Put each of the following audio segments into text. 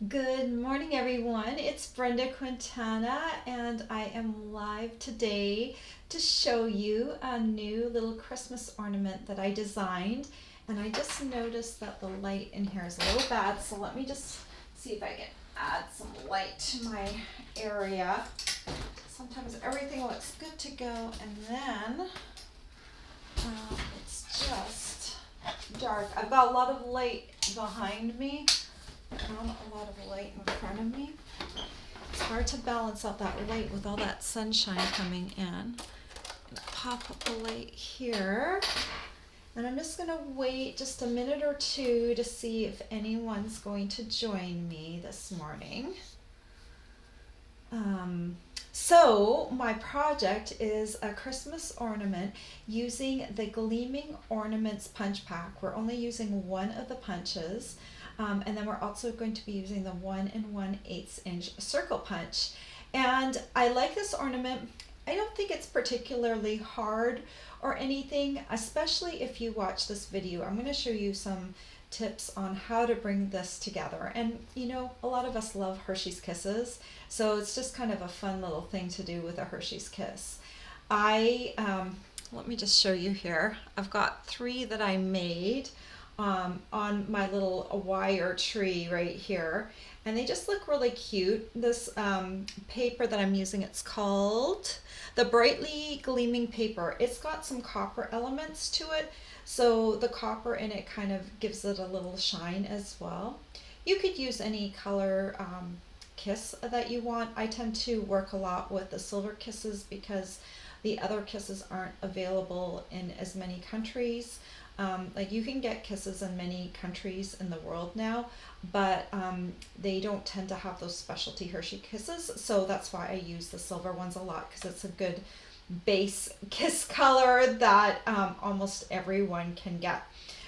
Good morning, everyone. It's Brenda Quintana, and I am live today to show you a new little Christmas ornament that I designed. And I just noticed that the light in here is a little bad, so let me just see if I can add some light to my area. Sometimes everything looks good to go, and then it's just dark. I've got a lot of light behind me. A lot of light in front of me. It's hard to balance out that light with all that sunshine coming in. I'm gonna pop up the light here. And I'm just gonna wait just a minute or two to see if anyone's going to join me this morning. So my project is a Christmas ornament using the Gleaming Ornaments punch pack. We're only using one of the punches. And then we're also going to be using the 1 1/8 inch circle punch. And I like this ornament. I don't think it's particularly hard or anything, especially if you watch this video. I'm going to show you some tips on how to bring this together. And you know, a lot of us love Hershey's Kisses, so it's just kind of a fun little thing to do with a Hershey's Kiss. Let me just show you here. I've got 3 that I made on my little wire tree right here, and they just look really cute. This paper that I'm using, it's called the Brightly Gleaming paper. It's got some copper elements to it, so the copper in it kind of gives it a little shine as well. You could use any color kiss that you want. I tend to work a lot with the silver kisses because the other kisses aren't available in as many countries. Like you can get kisses in many countries in the world now, but they don't tend to have those specialty Hershey kisses, so that's why I use the silver ones a lot, because it's a good base kiss color that almost everyone can get.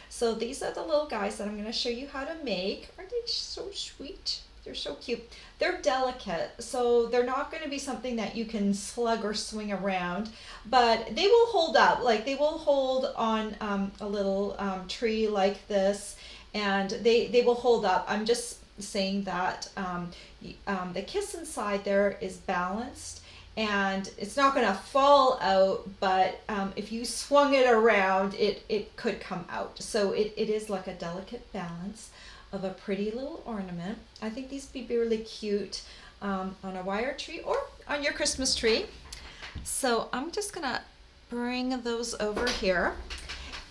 So these are the little guys that I'm going to show you how to make. Aren't they so sweet? They're so cute. They're delicate, so they're not going to be something that you can slug or swing around, but they will hold up. Like they will hold on a little tree like this, and they will hold up. I'm just saying that the kiss inside there is balanced, and it's not going to fall out, but if you swung it around, it could come out. So it is like a delicate balance of a pretty little ornament. I think these would be really cute on a wire tree or on your Christmas tree. So I'm just gonna bring those over here.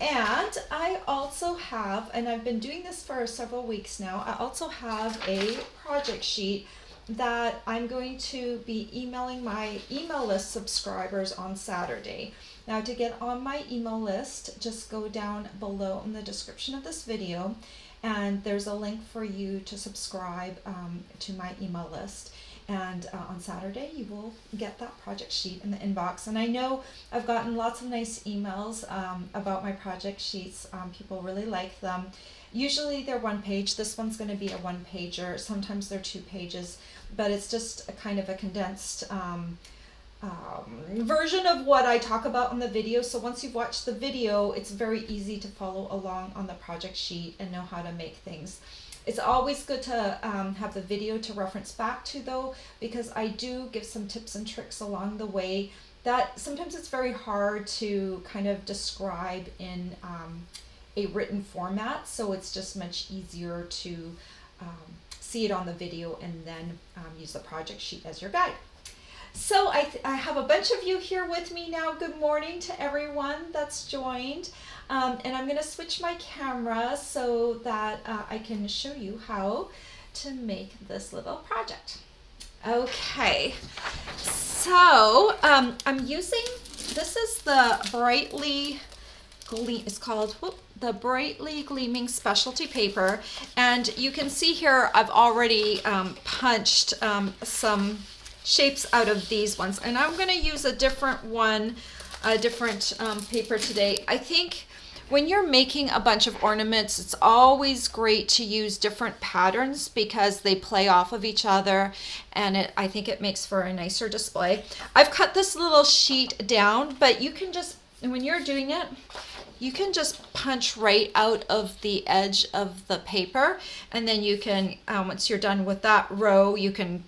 And I also have, and I've been doing this for several weeks now, I also have a project sheet that I'm going to be emailing my email list subscribers on Saturday. Now to get on my email list, just go down below in the description of this video, and there's a link for you to subscribe to my email list. And on Saturday you will get that project sheet in the inbox. And I know I've gotten lots of nice emails about my project sheets. People really like them. Usually they're 1 page. This one's going to be a 1 pager. Sometimes they're 2 pages, but it's just a kind of a condensed version of what I talk about on the video. So once you've watched the video, it's very easy to follow along on the project sheet and know how to make things. It's always good to have the video to reference back to though, because I do give some tips and tricks along the way that sometimes it's very hard to kind of describe in a written format. So it's just much easier to see it on the video and then use the project sheet as your guide. So I have a bunch of you here with me now. Good morning to everyone that's joined. And I'm going to switch my camera so that I can show you how to make this little project. Okay, so I'm using, this is the it's called, the Brightly Gleaming specialty paper. And you can see here I've already punched some shapes out of these ones, and I'm going to use a different one, a different paper today. I think when you're making a bunch of ornaments, it's always great to use different patterns because they play off of each other, and I think it makes for a nicer display. I've cut this little sheet down, but you can just, when you're doing it, you can just punch right out of the edge of the paper, and then you can, once you're done with that row, you can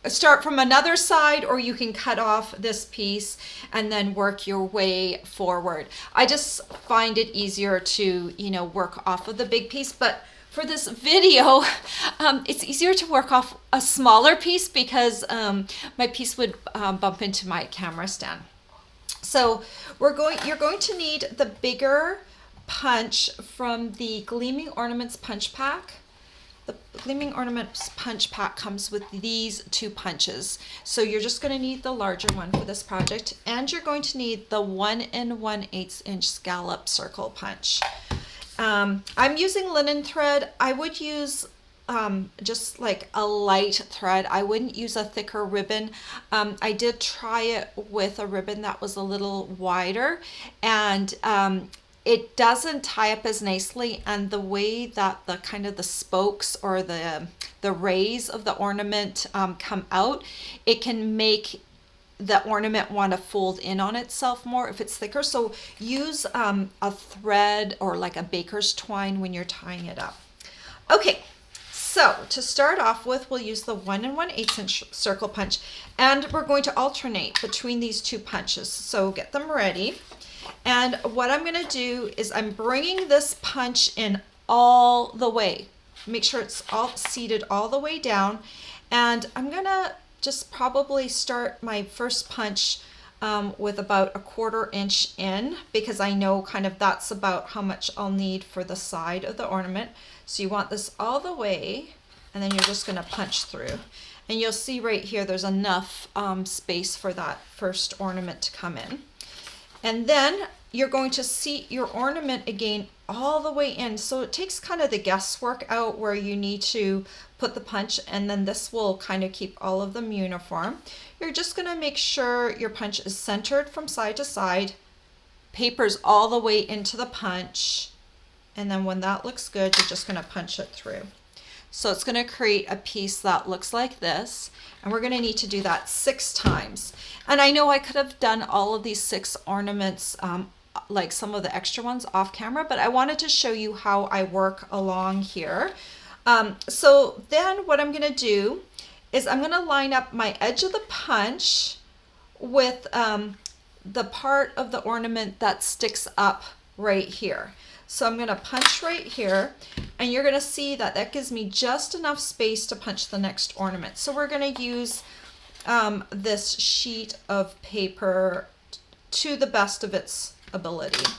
start from another side, or you can cut off this piece and then work your way forward. I just find it easier to, work off of the big piece, but for this video, it's easier to work off a smaller piece because my piece would bump into my camera stand. So you're going to need the bigger punch from the Gleaming Ornaments punch pack. The Gleaming Ornaments punch pack comes with these 2 punches. So you're just going to need the larger one for this project, and you're going to need the 1 1/8 inch Scallop Circle Punch. I'm using linen thread. I would use just like a light thread. I wouldn't use a thicker ribbon. I did try it with a ribbon that was a little wider, and it doesn't tie up as nicely, and the way that the kind of the spokes or the rays of the ornament come out, it can make the ornament want to fold in on itself more if it's thicker. So use a thread or like a baker's twine when you're tying it up. Okay, so to start off with, we'll use the 1 1/8 inch circle punch, and we're going to alternate between these 2 punches. So get them ready. And what I'm going to do is I'm bringing this punch in all the way. Make sure it's all seated all the way down. And I'm going to just probably start my first punch with about a 1/4 inch in, because I know kind of that's about how much I'll need for the side of the ornament. So you want this all the way, and then you're just going to punch through. And you'll see right here there's enough space for that first ornament to come in. And then you're going to seat your ornament again all the way in. So it takes kind of the guesswork out where you need to put the punch, and then this will kind of keep all of them uniform. You're just going to make sure your punch is centered from side to side, papers all the way into the punch, and then when that looks good, you're just going to punch it through. So it's going to create a piece that looks like this, and we're going to need to do that 6 times. And I know I could have done all of these 6 ornaments, like some of the extra ones, off camera, but I wanted to show you how I work along here. So then what I'm going to do is I'm going to line up my edge of the punch with the part of the ornament that sticks up right here. So I'm going to punch right here, and you're going to see that that gives me just enough space to punch the next ornament. So we're going to use this sheet of paper to the best of its ability.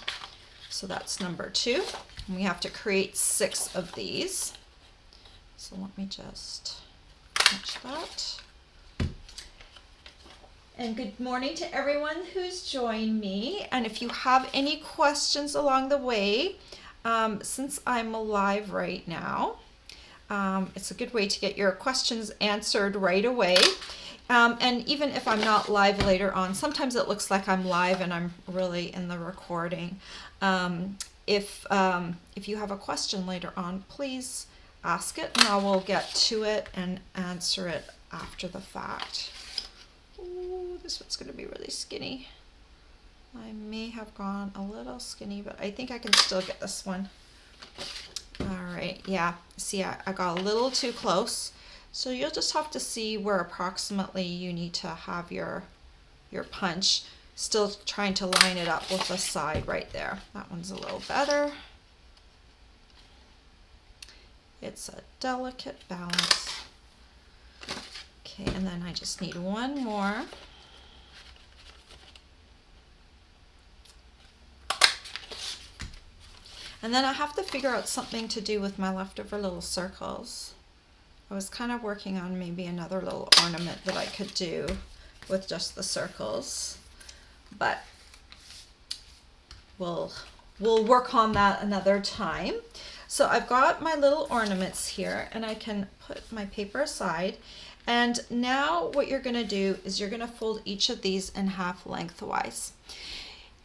So that's number 2. And we have to create 6 of these. So let me just punch that. And good morning to everyone who's joined me. And if you have any questions along the way, since I'm live right now, it's a good way to get your questions answered right away. And even if I'm not live later on, sometimes it looks like I'm live and I'm really in the recording. If you have a question later on, please ask it, and I will get to it and answer it after the fact. Ooh, this one's going to be really skinny. I may have gone a little skinny, but I think I can still get this one. All right, yeah, see, I got a little too close. So you'll just have to see where approximately you need to have your punch. Still trying to line it up with the side right there. That one's a little better. It's a delicate balance. Okay, and then I just need one more. And then I have to figure out something to do with my leftover little circles. I was kind of working on maybe another little ornament that I could do with just the circles, but we'll work on that another time. So I've got my little ornaments here, and I can put my paper aside. And now what you're going to do is you're going to fold each of these in half lengthwise.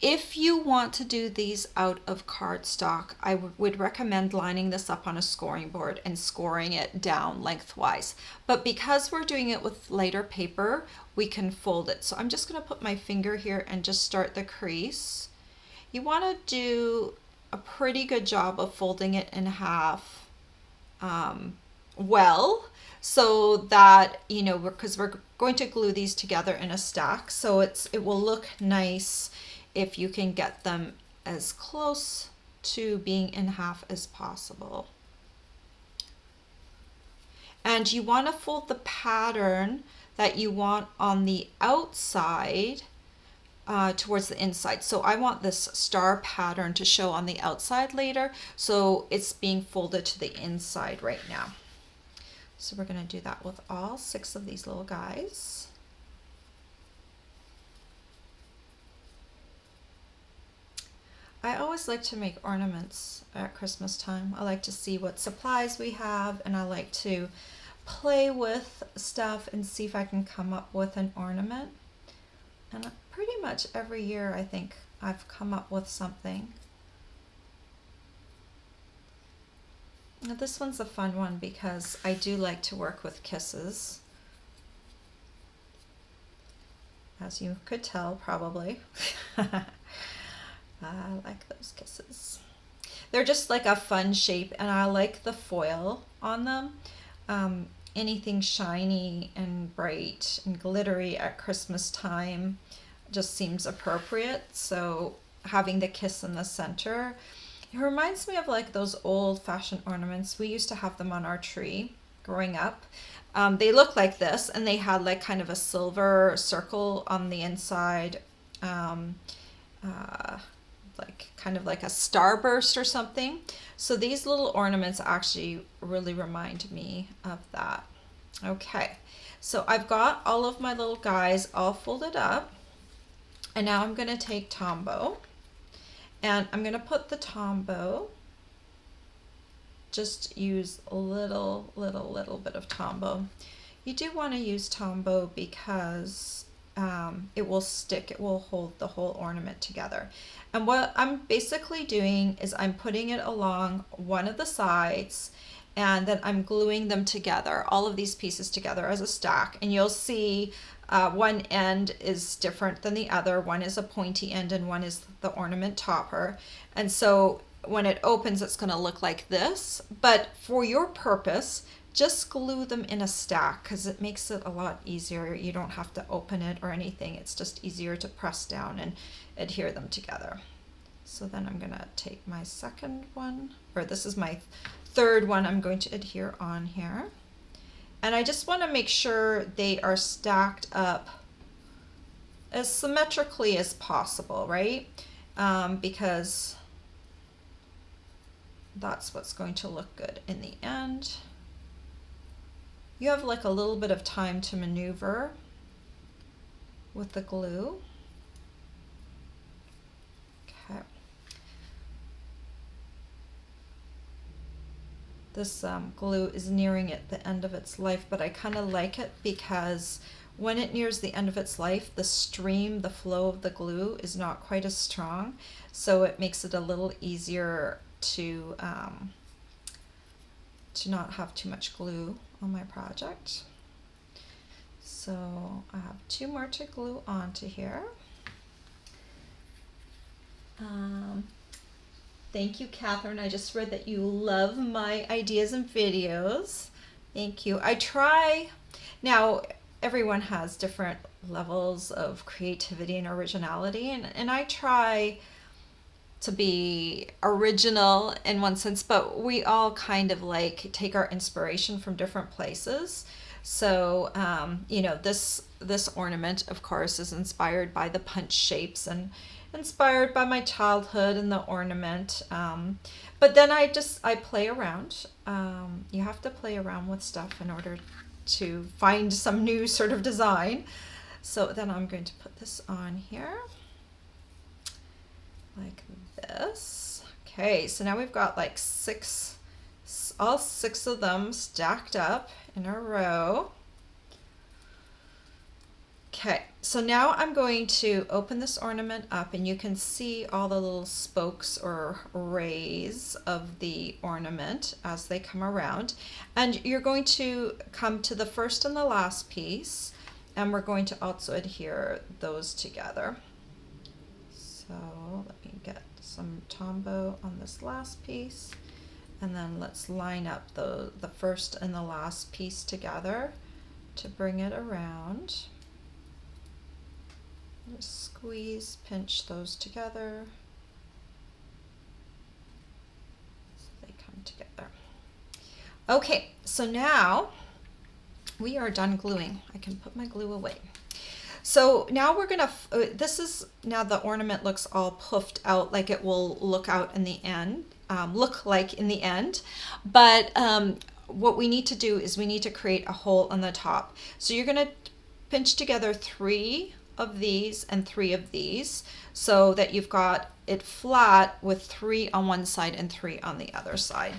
If you want to do these out of cardstock, I would recommend lining this up on a scoring board and scoring it down lengthwise. But because we're doing it with lighter paper, we can fold it. So I'm just going to put my finger here and just start the crease. you want to do a pretty good job of folding it in half well, so that, you know, because we're going to glue these together in a stack, so it will look nice if you can get them as close to being in half as possible. And you want to fold the pattern that you want on the outside towards the inside. So I want this star pattern to show on the outside later, so it's being folded to the inside right now. So we're going to do that with all 6 of these little guys. I always like to make ornaments at Christmas time. I like to see what supplies we have, and I like to play with stuff and see if I can come up with an ornament. And pretty much every year I think I've come up with something. Now this one's a fun one because I do like to work with kisses, as you could tell probably. I like those kisses. They're just like a fun shape, and I like the foil on them. Anything shiny and bright and glittery at Christmas time just seems appropriate. So having the kiss in the center, it reminds me of like those old-fashioned ornaments. We used to have them on our tree growing up. They look like this, and they had like kind of a silver circle on the inside, like kind of like a starburst or something. So these little ornaments actually really remind me of that. Okay, so I've got all of my little guys all folded up, and now I'm going to take Tombow, and I'm going to put the Tombow, just use a little bit of Tombow. You do want to use Tombow because it will stick, it will hold the whole ornament together. And what I'm basically doing is I'm putting it along one of the sides, and then I'm gluing them together, all of these pieces together as a stack. And you'll see one end is different than the other. One is a pointy end and one is the ornament topper. And so when it opens, it's going to look like this. But for your purpose, just glue them in a stack because it makes it a lot easier. You don't have to open it or anything. It's just easier to press down and adhere them together. So then I'm going to take my second one, or this is my third one I'm going to adhere on here. And I just want to make sure they are stacked up as symmetrically as possible, right? Because that's what's going to look good in the end. You have like a little bit of time to maneuver with the glue. Okay. This glue is nearing at the end of its life, but I kind of like it because when it nears the end of its life, the stream, the flow of the glue is not quite as strong, so it makes it a little easier to not have too much glue on my project. So I have 2 more to glue onto here. Thank you, Catherine. I just read that you love my ideas and videos. Thank you. I try, now everyone has different levels of creativity and originality, and I try to be original in one sense, but we all kind of like take our inspiration from different places. So, you know, this ornament, of course, is inspired by the punch shapes and inspired by my childhood and the ornament. But then I play around. You have to play around with stuff in order to find some new sort of design. So then I'm going to put this on here like this. Okay, so now we've got like all 6 of them stacked up in a row. Okay, so now I'm going to open this ornament up, and you can see all the little spokes or rays of the ornament as they come around. And you're going to come to the first and the last piece, and we're going to also adhere those together. So So let me get some Tombow on this last piece, and then let's line up the first and the last piece together to bring it around. Just squeeze, pinch those together so they come together. Okay, so now we are done gluing. I can put my glue away. So now we're gonna, this is, now the ornament looks all puffed out like it will look out in the end, look like in the end. But what we need to do is we need to create a hole on the top. So you're gonna pinch together 3 of these and 3 of these so that you've got it flat with 3 on one side and 3 on the other side.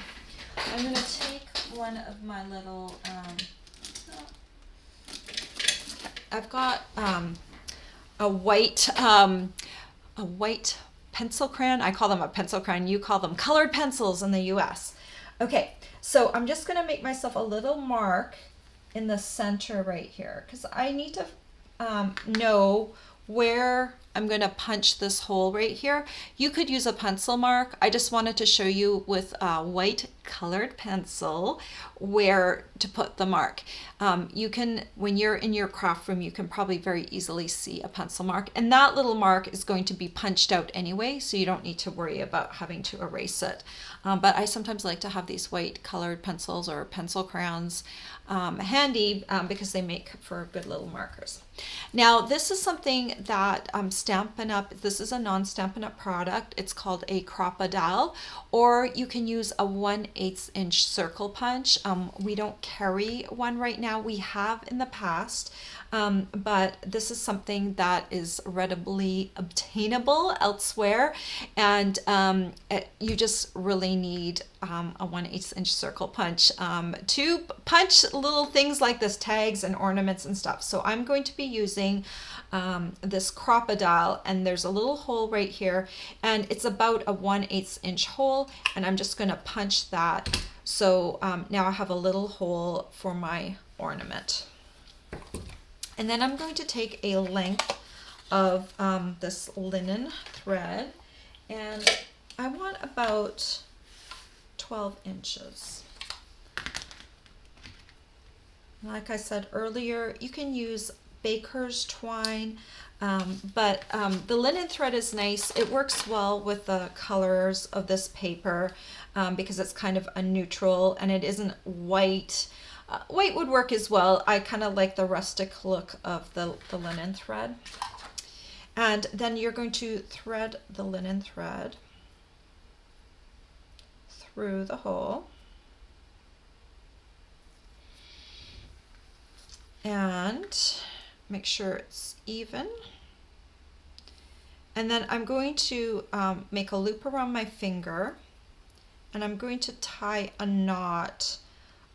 I'm gonna take one of my little, I've got a white pencil crayon. I call them a pencil crayon. You call them colored pencils in the US. Okay, so I'm just gonna make myself a little mark in the center right here because I need to know where I'm going to punch this hole right here. You could use a pencil mark. I just wanted to show you with a white colored pencil where to put the mark. You can, when you're in your craft room, you can probably very easily see a pencil mark, and that little mark is going to be punched out anyway, so you don't need to worry about having to erase it. But I sometimes like to have these white colored pencils or pencil crayons handy because they make for good little markers. Now this is something that Stampin' Up, this is a non-Stampin' Up product. It's called a crocodile, or you can use a 1/8 inch circle punch. We don't carry one right now. We have in the past, but this is something that is readily obtainable elsewhere, and you just really need a 1/8 inch circle punch to punch little things like this, tags and ornaments and stuff. So I'm going to be using this crocodile, and there's a little hole right here, and it's about a 1/8 inch hole, and I'm just going to punch that. So now I have a little hole for my ornament. And then I'm going to take a length of this linen thread, and I want about 12 inches. Like I said earlier, you can use baker's twine, but the linen thread is nice. It works well with the colors of this paper because it's kind of a neutral and it isn't white. White would work as well. I kind of like the rustic look of the linen thread. And then you're going to thread the linen thread through the hole. And make sure it's even. And then I'm going to make a loop around my finger, and I'm going to tie a knot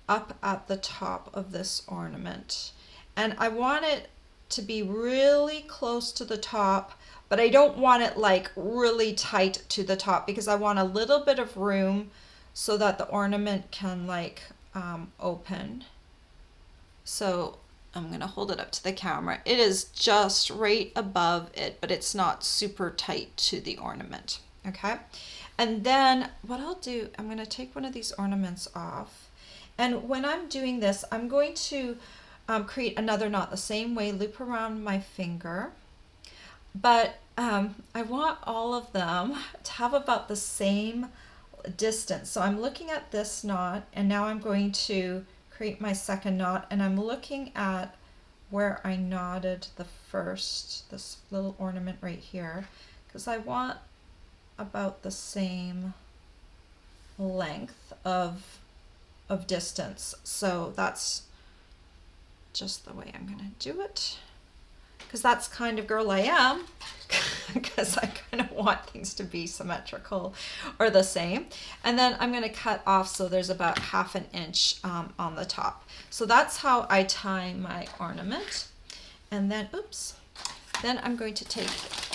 up at the top of this ornament. And I want it to be really close to the top, but I don't want it like really tight to the top because I want a little bit of room so that the ornament can like open. So I'm gonna hold it up to the camera. It is just right above it, but it's not super tight to the ornament, okay? And then what I'll do, I'm gonna take one of these ornaments off. And when I'm doing this, I'm going to create another knot the same way, loop around my finger. But I want all of them to have about the same distance. So I'm looking at this knot, and now I'm going to create my second knot, and I'm looking at where I knotted the first, this little ornament right here, because I want about the same length of distance. So that's just the way I'm gonna do it, because that's kind of girl I am, because I kind of want things to be symmetrical or the same. And then I'm going to cut off so there's about 1/2 inch on the top. So that's how I tie my ornament. And then, oops, then I'm going to take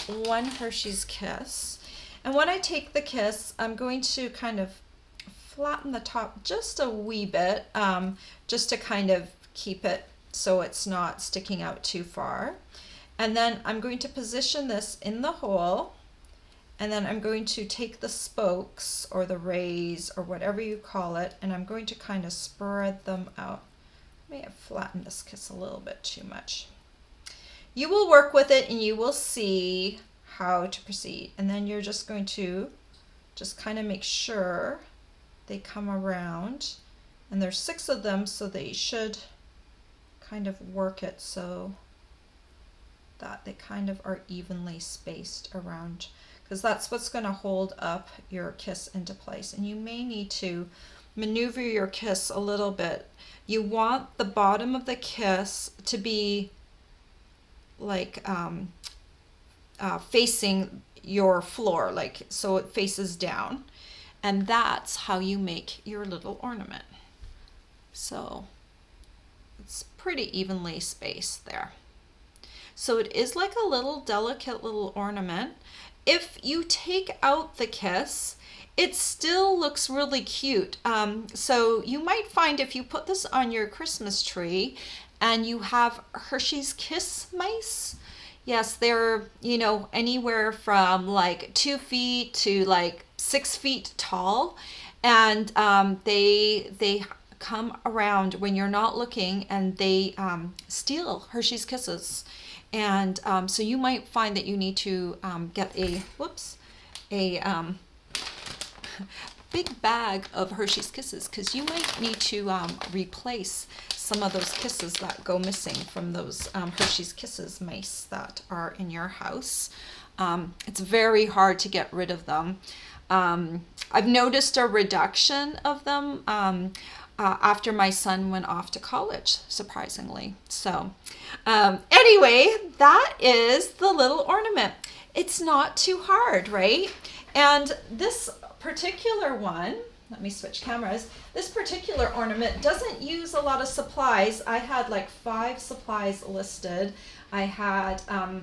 one Hershey's Kiss. And when I take the Kiss, I'm going to kind of flatten the top just a wee bit, just to kind of keep it so it's not sticking out too far. And then I'm going to position this in the hole, And then I'm going to take the spokes or the rays or whatever you call it, and I'm going to kind of spread them out. I may have flattened this kiss a little bit too much. You will work with it and you will see how to proceed. And then you're just going to just kind of make sure they come around. And there's 6 of them, so they should kind of work it so that they kind of are evenly spaced around, because that's what's going to hold up your kiss into place. And you may need to maneuver your kiss a little bit. You want the bottom of the kiss to be like facing your floor, like so it faces down, and that's how you make your little ornament. So it's pretty evenly spaced there. So it is like a little delicate little ornament. If you take out the kiss, it still looks really cute. So you might find if you put this on your Christmas tree and you have Hershey's Kiss mice, yes, they're, you know, anywhere from like 2 feet to like 6 feet tall. And they come around when you're not looking, and they steal Hershey's Kisses. And so you might find that you need to get a big bag of Hershey's Kisses, because you might need to replace some of those kisses that go missing from those Hershey's Kisses mice that are in your house. It's very hard to get rid of them. I've noticed a reduction of them after my son went off to college, surprisingly. So anyway, that is the little ornament. It's not too hard, right? And this particular one, let me switch cameras. This particular ornament doesn't use a lot of supplies. I had like 5 supplies listed. I had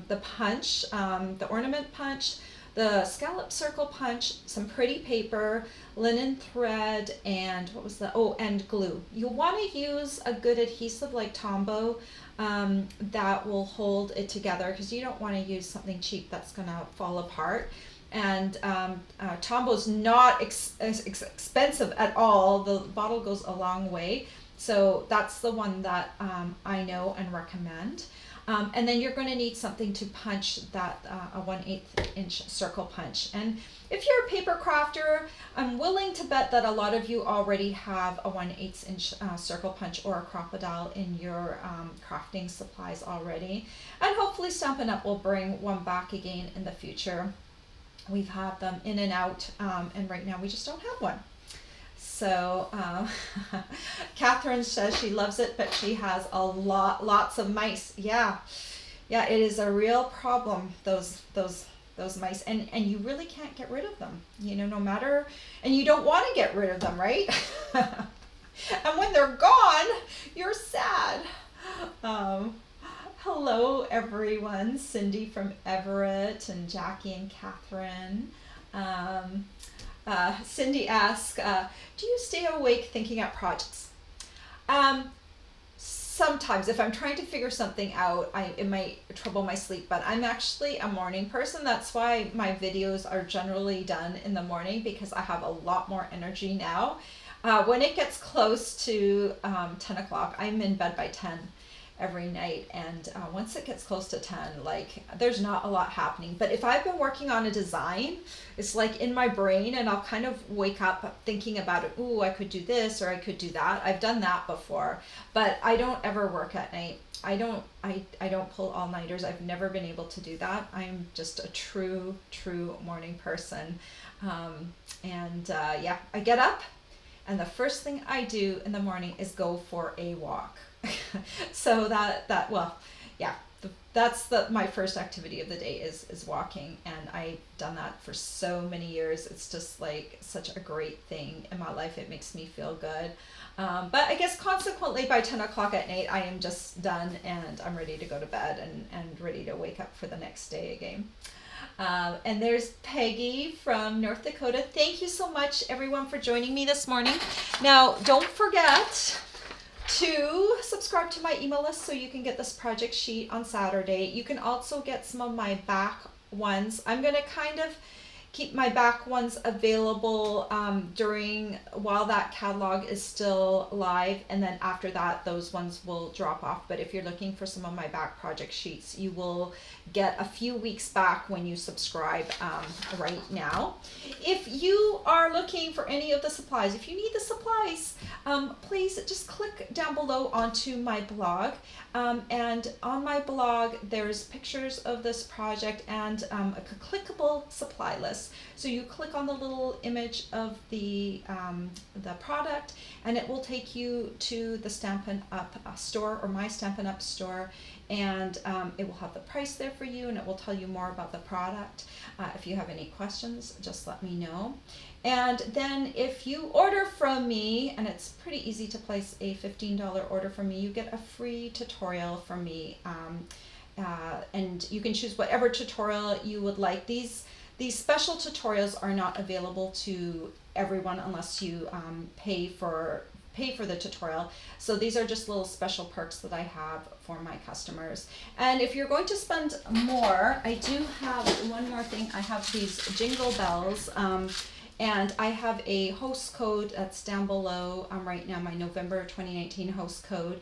the punch, the ornament punch, the Scallop Circle Punch, some pretty paper, linen thread, and what was the, oh, and glue. You'll want to use a good adhesive like Tombow that will hold it together, because you don't want to use something cheap that's going to fall apart. And Tombow's not expensive at all. The bottle goes a long way. So that's the one that I know and recommend. And then you're going to need something to punch that, a 1/8 inch circle punch. And if you're a paper crafter, I'm willing to bet that a lot of you already have a 1/8 inch circle punch or a crocodile in your crafting supplies already. And hopefully Stampin' Up! Will bring one back again in the future. We've had them in and out, and right now we just don't have one. So Catherine says she loves it, but she has lots of mice. Yeah, it is a real problem, those mice, and you really can't get rid of them, you know, no matter, and you don't want to get rid of them, right? And when they're gone, you're sad. Hello everyone, Cindy from Everett, and Jackie and Catherine. Cindy asks, do you stay awake thinking up projects? Sometimes, if I'm trying to figure something out, it might trouble my sleep, but I'm actually a morning person. That's why my videos are generally done in the morning, because I have a lot more energy now. When it gets close to 10 o'clock, I'm in bed by 10 every night, and once it gets close to 10, like, there's not a lot happening. But if I've been working on a design, it's like in my brain, and I'll kind of wake up thinking about it. Ooh, I could do this, or I could do that. I've done that before, but I don't ever work at night. I don't pull all-nighters. I've never been able to do that. I'm just a true morning person. Yeah, I get up, and the first thing I do in the morning is go for a walk. So that's my first activity of the day is walking, and I've done that for so many years. It's just like such a great thing in my life. It makes me feel good. But I guess consequently by 10 o'clock at night, I am just done, and I'm ready to go to bed and ready to wake up for the next day again. And there's Peggy from North Dakota. Thank you so much, everyone, for joining me this morning. Now, don't forget to subscribe to my email list so you can get this project sheet on Saturday. You can also get some of my back ones. I'm going to kind of keep my back ones available during while that catalog is still live, and then after that those ones will drop off. But if you're looking for some of my back project sheets, you will get a few weeks back when you subscribe right now. If you are looking for any of the supplies, if you need the supplies, please just click down below onto my blog, and on my blog there's pictures of this project and a clickable supply list. So you click on the little image of the product, and it will take you to the Stampin' Up store, or my Stampin' Up store, and it will have the price there for you, and it will tell you more about the product. If you have any questions, just let me know. And then if you order from me, and it's pretty easy to place a $15 order from me, you get a free tutorial from me, and you can choose whatever tutorial you would like. These special tutorials are not available to everyone unless you pay for the tutorial. So these are just little special perks that I have for my customers. And if you're going to spend more, I do have one more thing. I have these jingle bells, and I have a host code that's down below right now, my November 2019 host code.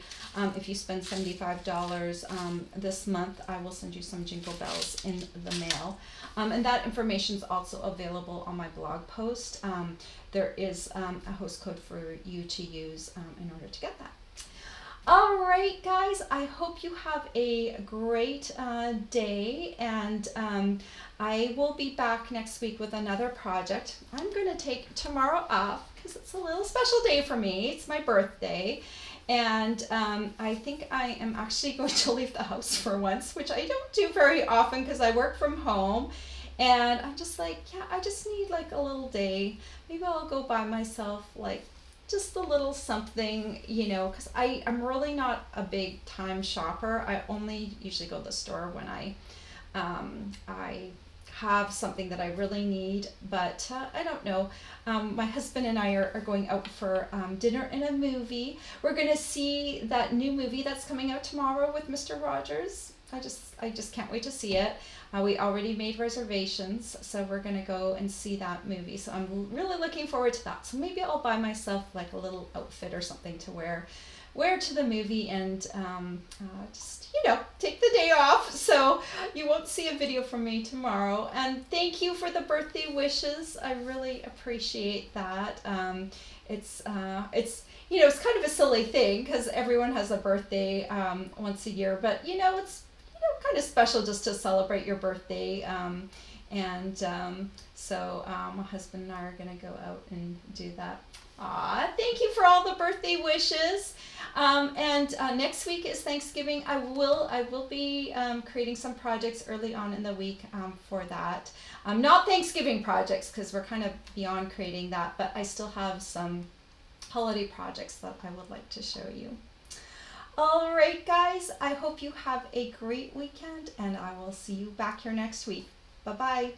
If you spend $75 this month, I will send you some jingle bells in the mail. And that information is also available on my blog post. There is a host code for you to use in order to get that. All right, guys, I hope you have a great day, and I will be back next week with another project. I'm going to take tomorrow off because it's a little special day for me. It's my birthday, and I think I am actually going to leave the house for once, which I don't do very often because I work from home. And I'm just like, yeah, I just need like a little day. Maybe I'll go buy myself like just a little something, you know, because I'm really not a big time shopper. I only usually go to the store when I have something that I really need. But I don't know. My husband and I are going out for dinner and a movie. We're going to see that new movie that's coming out tomorrow with Mr. Rogers. I just can't wait to see it. We already made reservations, so we're going to go and see that movie. So I'm really looking forward to that. So maybe I'll buy myself like a little outfit or something to wear to the movie, and just, you know, take the day off. So you won't see a video from me tomorrow. And thank you for the birthday wishes. I really appreciate that. It's you know, it's kind of a silly thing because everyone has a birthday once a year, but you know, it's kind of special just to celebrate your birthday. So my husband and I are going to go out and do that. Thank you for all the birthday wishes. And next week is Thanksgiving. I will be creating some projects early on in the week for that. Not Thanksgiving projects because we're kind of beyond creating that, but I still have some holiday projects that I would like to show you. All right, guys, I hope you have a great weekend, and I will see you back here next week. Bye-bye.